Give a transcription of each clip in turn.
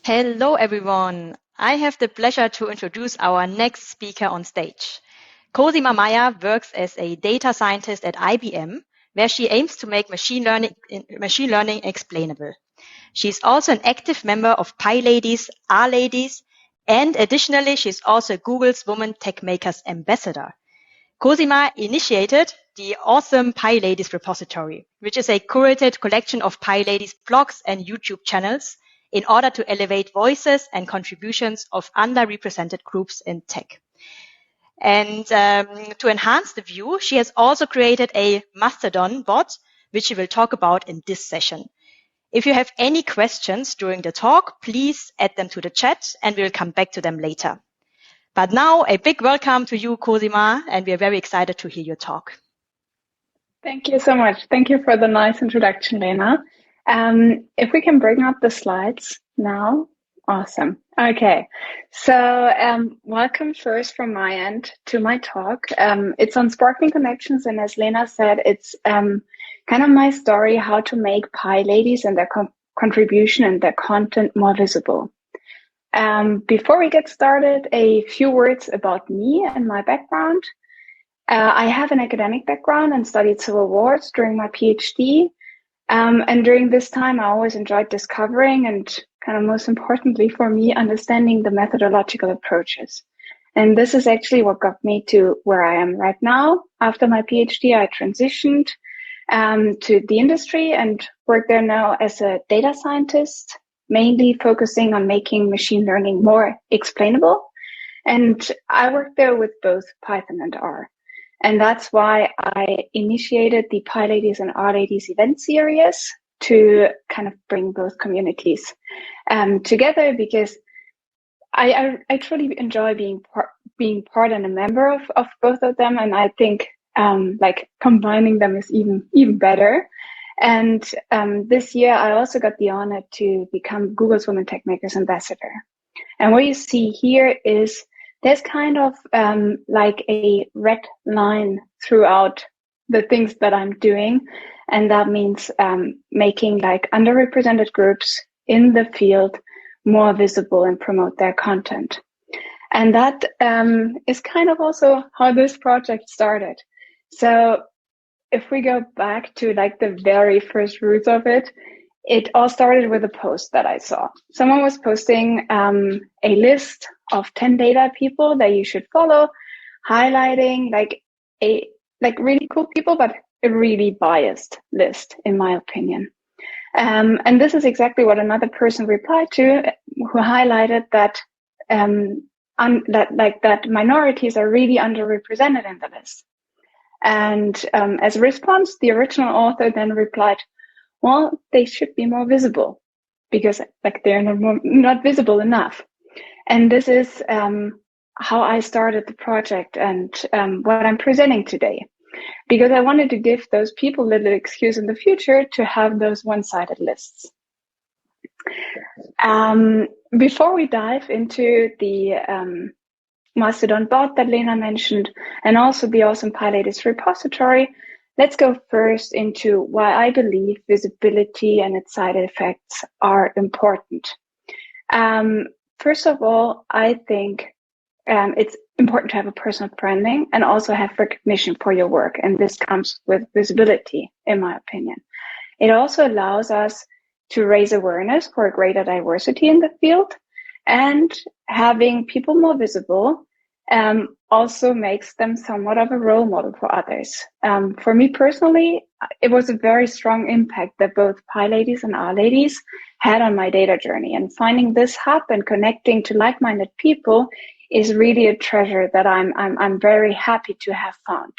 Hello, everyone. I have the pleasure to introduce our next speaker on stage. Cosima Meyer works as a data scientist at IBM, where she aims to make machine learning explainable. She's also an active member of PyLadies, R-Ladies, and additionally, she's also Google's Women Tech Makers Ambassador. Cosima initiated the awesome PyLadies repository, which is a curated collection of PyLadies blogs and YouTube channels in order to elevate voices and contributions of underrepresented groups in tech. And to enhance the view, she has also created a Mastodon bot, which she will talk about in this session. If you have any questions during the talk, please add them to the chat and we'll come back to them later. But now a big welcome to you, Cosima, and we are very excited to hear your talk. Thank you so much. Thank you for the nice introduction, Lena. If we can bring up the slides now. Awesome. Okay. So welcome first from my end to my talk. It's on sparking connections. And as Lena said, it's kind of my story, how to make PyLadies and their contribution and their content more visible. Before we get started, a few words about me and my background. I have an academic background and studied civil wars during my PhD. And during this time, I always enjoyed discovering and kind of most importantly for me, understanding the methodological approaches. And this is actually what got me to where I am right now. After my PhD, I transitioned to the industry and work there now as a data scientist, mainly focusing on making machine learning more explainable. And I work there with both Python and R. And that's why I initiated the PyLadies and R-Ladies event series to kind of bring both communities together, because I truly enjoy being part and a member of both of them. And I think like combining them is even better. And this year, I also got the honor to become Google's Women Tech Makers Ambassador. And what you see here is there's kind of like a red line throughout the things that I'm doing. And that means making like underrepresented groups in the field more visible and promote their content. And that is kind of also how this project started. So if we go back to like the very first roots of it, it all started with a post that I saw. Someone was posting a list of 10 data people that you should follow, highlighting like really cool people, but a really biased list, in my opinion. And this is exactly what another person replied to, who highlighted that that minorities are really underrepresented in the list. And as a response, the original author then replied, well, they should be more visible because like they're not visible enough. And this is how I started the project and what I'm presenting today, because I wanted to give those people a little excuse in the future to have those one-sided lists. Before we dive into the Mastodon bot that Lena mentioned, and also the awesome PyLadies repository, let's go first into why I believe visibility and its side effects are important. First of all, I think it's important to have a personal branding and also have recognition for your work. And this comes with visibility, in my opinion. It also allows us to raise awareness for a greater diversity in the field, and having people more visible also makes them somewhat of a role model for others. For me personally, it was a very strong impact that both PyLadies and R-Ladies had on my data journey. And finding this hub and connecting to like-minded people is really a treasure that I'm very happy to have found.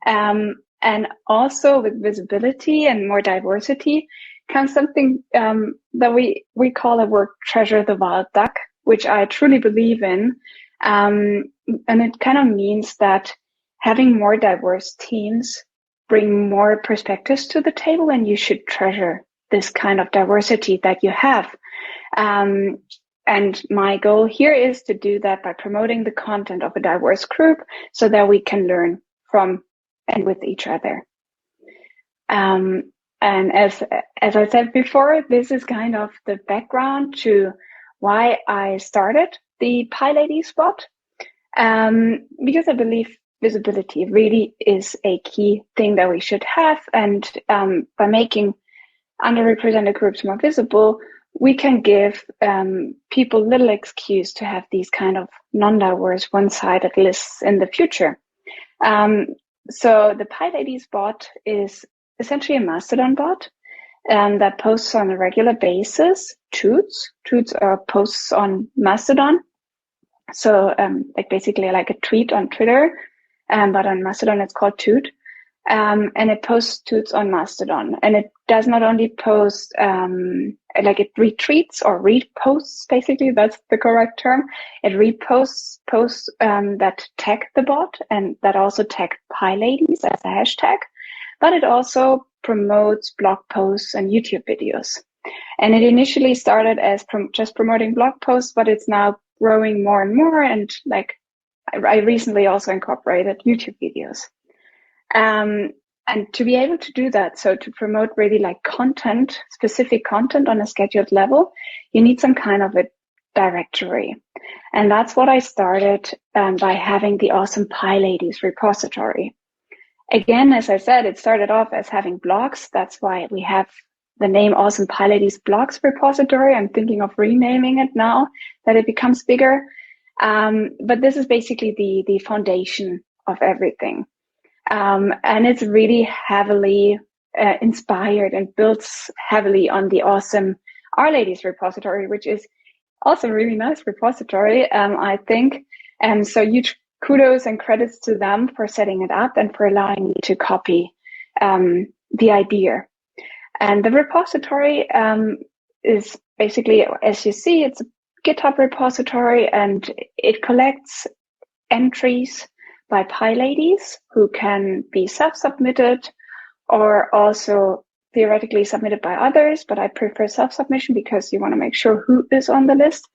And also with visibility and more diversity comes something that we call a word treasure the wild duck, which I truly believe in. And it kind of means that having more diverse teams bring more perspectives to the table, and you should treasure this kind of diversity that you have. And my goal here is to do that by promoting the content of a diverse group so that we can learn from and with each other. And as I said before, this is kind of the background to why I started the PyLadies bot, because I believe visibility really is a key thing that we should have. And by making underrepresented groups more visible, we can give people little excuse to have these kind of non-diverse, one-sided lists in the future. So the PyLadies bot is essentially a Mastodon bot that posts on a regular basis tweets. Tweets are posts on Mastodon. So like basically like a tweet on Twitter, but on Mastodon it's called Toot. And it posts tweets on Mastodon. And it does not only post, like it retweets or reposts, basically, that's the correct term. It reposts posts that tag the bot and that also tag PyLadies as a hashtag. But it also promotes blog posts and YouTube videos. And it initially started as just promoting blog posts, but it's now growing more and more. And like I recently also incorporated YouTube videos. And to be able to do that, so to promote really like content, specific content on a scheduled level, you need some kind of a directory. And that's what I started by having the awesome PyLadies repository. Again, as I said, it started off as having blogs. That's why we have the name Awesome PyLadies Blogs repository. I'm thinking of renaming it now that it becomes bigger. But this is basically the foundation of everything. And it's really heavily inspired and builds heavily on the awesome PyLadies repository, which is also a really nice repository, I think. And so huge kudos and credits to them for setting it up and for allowing me to copy the idea. And the repository is basically, as you see, it's a GitHub repository, and it collects entries by PyLadies who can be self-submitted or also theoretically submitted by others, but I prefer self-submission because you want to make sure who is on the list.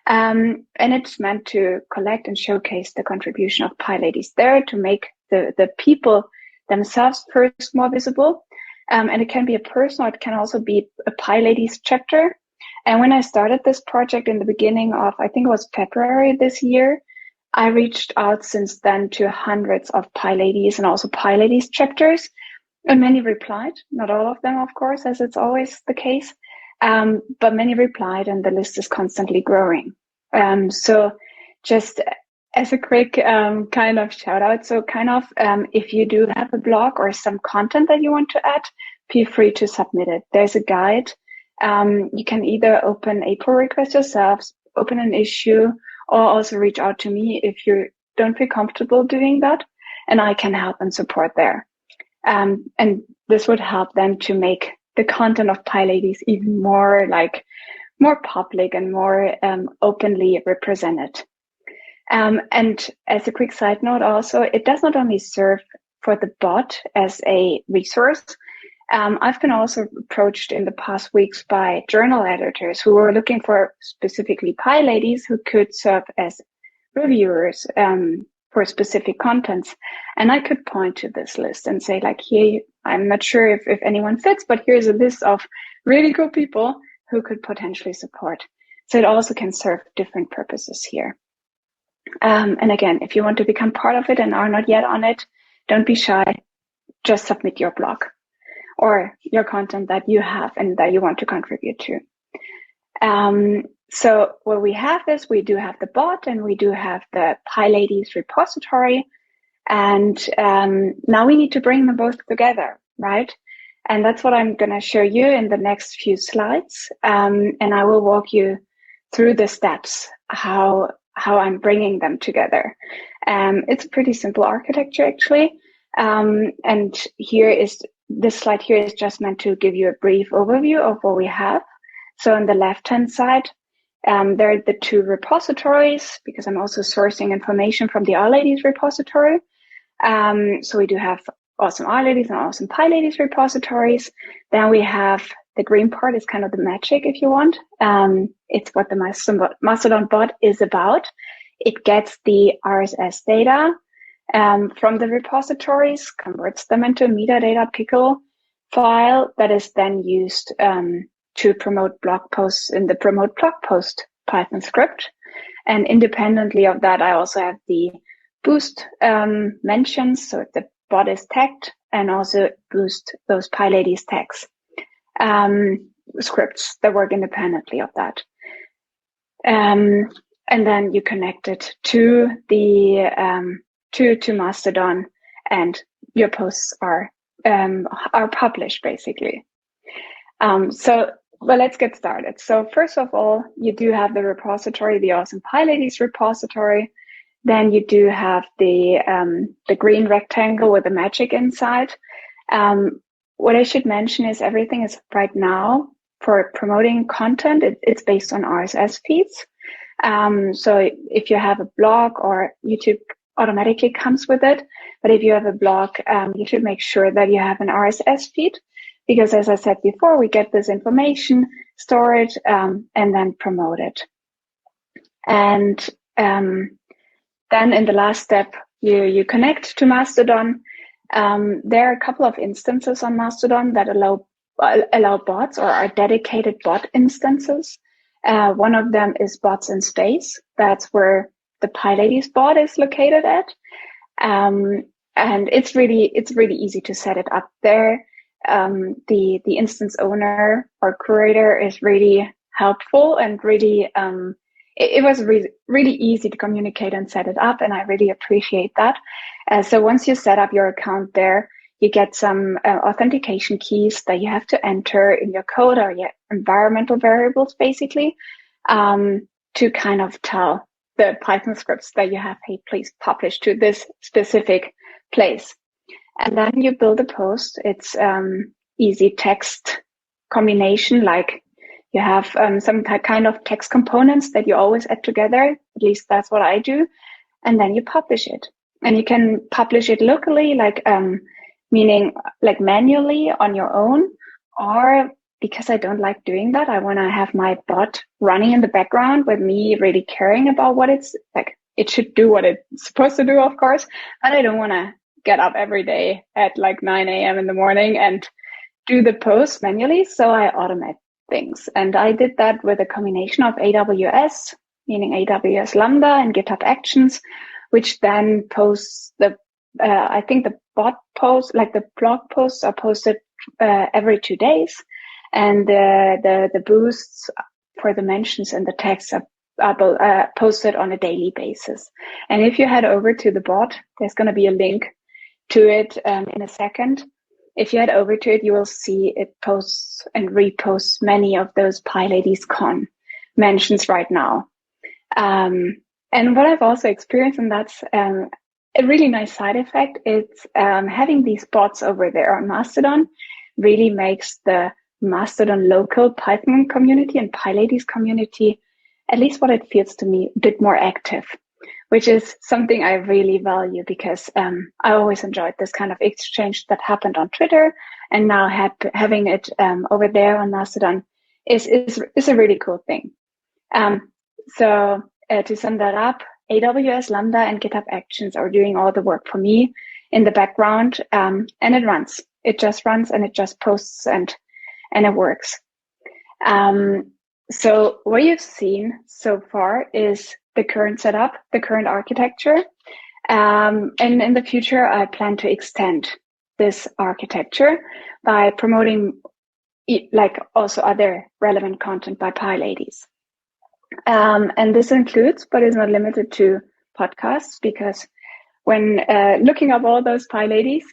And it's meant to collect and showcase the contribution of PyLadies there to make the people themselves first more visible. And it can be a person, or it can also be a PyLadies chapter. And when I started this project in the beginning of, I think it was February this year, I reached out since then to hundreds of PyLadies and also PyLadies chapters, and many replied. Not all of them, of course, as it's always the case, but many replied, and the list is constantly growing. So just as a quick kind of shout out, so kind of if you do have a blog or some content that you want to add, feel free to submit it. There's a guide. You can either open a pull request yourself, open an issue, or also reach out to me if you don't feel comfortable doing that, and I can help and support there. And this would help then to make the content of PyLadies even more public and more openly represented. And as a quick side note also, it does not only serve for the bot as a resource. I've been also approached in the past weeks by journal editors who were looking for specifically PyLadies who could serve as reviewers for specific contents. And I could point to this list and say, like, here, I'm not sure if anyone fits, but here's a list of really cool people who could potentially support. So it also can serve different purposes here. And again, if you want to become part of it and are not yet on it, don't be shy. Just submit your blog or your content that you have and that you want to contribute to. So what we have is we do have the bot and we do have the PyLadies repository. And now we need to bring them both together, right? And that's what I'm going to show you in the next few slides. And I will walk you through the steps, how I'm bringing them together. It's a pretty simple architecture, actually. And this slide here is just meant to give you a brief overview of what we have. So on the left-hand side, there are the two repositories, because I'm also sourcing information from the PyLadies repository. So we do have awesome PyLadies and awesome PyLadies repositories. Then we have the green part is kind of the magic, if you want. It's what the Mastodon bot is about. It gets the RSS data from the repositories, converts them into a metadata pickle, file that is then used to promote blog posts in the promote blog post Python script. And independently of that, I also have the boost mentions, so the bot is tagged, and also boost those PyLadies tags scripts that work independently of that. And then you connect it to the to Mastodon, and your posts are published basically. Well, let's get started. So first of all, you do have the repository, the awesome PyLadies repository. Then you do have the green rectangle with the magic inside. What I should mention is everything is right now for promoting content. It's based on RSS feeds. So if you have a blog, or YouTube automatically comes with it, but if you have a blog, you should make sure that you have an RSS feed, because as I said before, we get this information, store it, and then promote it. And then in the last step, you connect to Mastodon. There are a couple of instances on Mastodon that allow bots, or are dedicated bot instances. One of them is bots in space. That's where the PyLadies bot is located at. And it's really easy to set it up there. The instance owner or curator is really helpful, and really it was really easy to communicate and set it up, and I really appreciate that. So once you set up your account there, you get some authentication keys that you have to enter in your code, or your environmental variables, basically, to kind of tell the Python scripts that you have, hey, please publish to this specific place. And then you build a post. It's easy text combination, like you have some kind of text components that you always add together. At least that's what I do. And then you publish it. And you can publish it locally, like meaning like manually on your own, or because I don't like doing that, I want to have my bot running in the background with me really caring about what it's like. It should do what it's supposed to do, of course, but I don't want to get up every day at like 9 a.m. in the morning and do the post manually. So I automate things. And I did that with a combination of AWS, meaning AWS Lambda, and GitHub Actions, which then posts I think the bot posts, like the blog posts, are posted every 2 days. And the boosts for the mentions and the text are posted on a daily basis. And if you head over to the bot, there's going to be a link to it in a second. If you head over to it, you will see it posts and reposts many of those PyLadies Con mentions right now. And what I've also experienced, and that's a really nice side effect, it's having these bots over there on Mastodon really makes the Mastodon local Python community and PyLadies community, at least what it feels to me, a bit more active, which is something I really value, because I always enjoyed this kind of exchange that happened on Twitter, and now having it over there on Mastodon is a really cool thing. So to sum that up, AWS Lambda and GitHub Actions are doing all the work for me in the background, and it runs. It just runs, and it just posts, and it works. So what you've seen so far is the current setup, the current architecture. And in the future, I plan to extend this architecture by promoting like also other relevant content by PyLadies. And this includes, but is not limited to, podcasts, because when looking up all those PyLadies,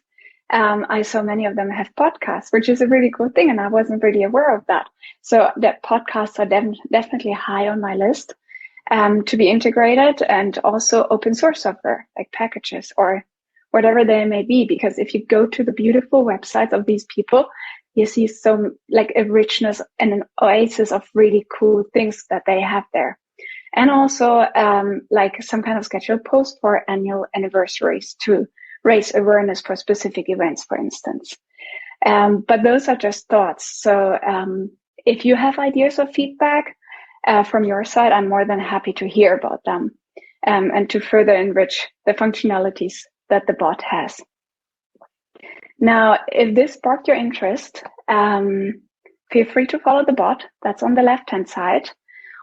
I saw many of them have podcasts, which is a really cool thing, and I wasn't really aware of that. So that podcasts are definitely high on my list to be integrated, and also open source software like packages or whatever they may be. Because if you go to the beautiful websites of these people, you see some like a richness and an oasis of really cool things that they have there. And also like some kind of scheduled post for annual anniversaries to raise awareness for specific events, for instance. But those are just thoughts. So if you have ideas or feedback from your side, I'm more than happy to hear about them and to further enrich the functionalities that the bot has. Now, if this sparked your interest, feel free to follow the bot that's on the left-hand side,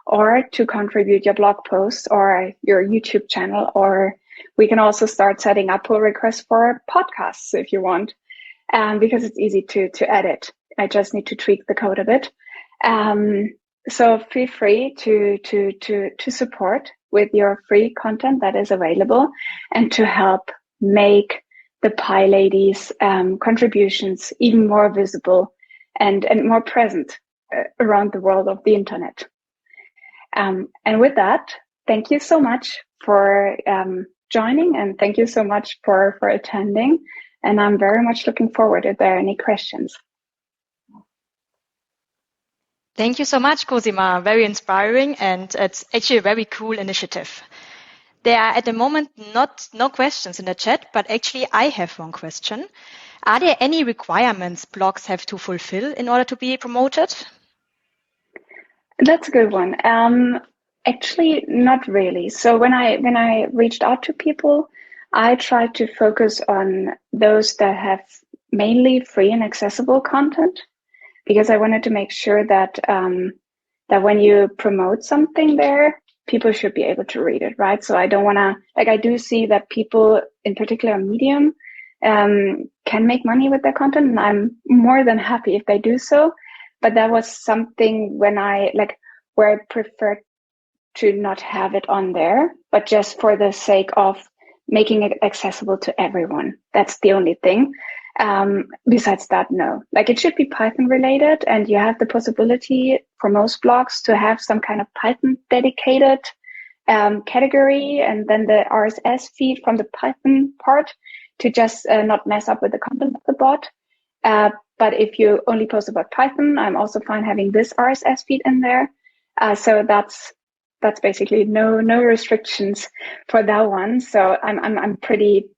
or to contribute your blog posts or your YouTube channel, or we can also start setting up pull requests for podcasts if you want, because it's easy to edit. I just need to tweak the code a bit. So feel free to support with your free content that is available, and to help make the PyLadies contributions even more visible and more present around the world of the internet. And with that, thank you so much for joining, and thank you so much for attending. And I'm very much looking forward if there are any questions. Thank you so much, Cosima. Very inspiring, and it's actually a very cool initiative. There are at the moment no questions in the chat, but actually I have one question. Are there any requirements blogs have to fulfill in order to be promoted? That's a good one. Actually, not really. So when I reached out to people, I tried to focus on those that have mainly free and accessible content, because I wanted to make sure that that when you promote something there, people should be able to read it, right? So I don't want to, like, I do see that people, in particular Medium, can make money with their content, and I'm more than happy if they do so. But that was something where I preferred to not have it on there, but just for the sake of making it accessible to everyone. That's the only thing. Besides that, no. Like, it should be Python related, and you have the possibility for most blogs to have some kind of Python dedicated category, and then the RSS feed from the Python part to just not mess up with the content of the bot. But if you only post about Python, I'm also fine having this RSS feed in there. So that's basically no restrictions for that one. So I'm pretty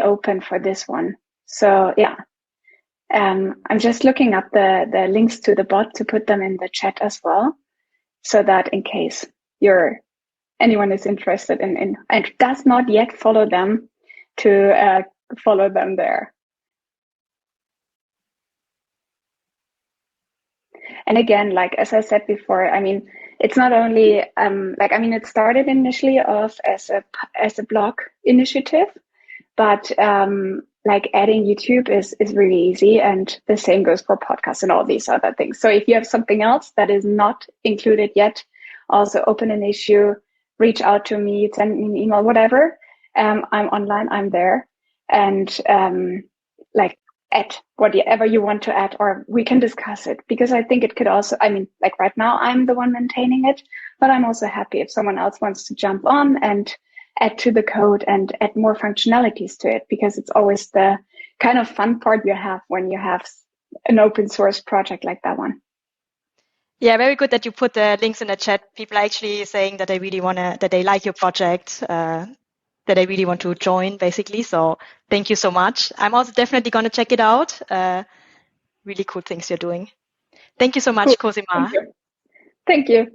open for this one. So yeah, I'm just looking up the links to the bot to put them in the chat as well, so that in case anyone is interested in and does not yet follow them, to follow them there. And again, like, as I said before, I mean, it's not only it started initially off as a blog initiative, but like, adding YouTube is really easy, and the same goes for podcasts and all these other things. So if you have something else that is not included yet, also open an issue, reach out to me, send me an email, whatever. I'm online, I'm there, and add whatever you want to add, or we can discuss it, because I think it could also, I mean, like, right now I'm the one maintaining it, but I'm also happy if someone else wants to jump on and add to the code and add more functionalities to it, because it's always the kind of fun part you have when you have an open source project like that one. Yeah, very good that you put the links in the chat. People are actually saying that that they like your project, that I really want to join, basically. So thank you so much. I'm also definitely going to check it out. Really cool things you're doing. Thank you so much, Cool. Cosima. Thank you.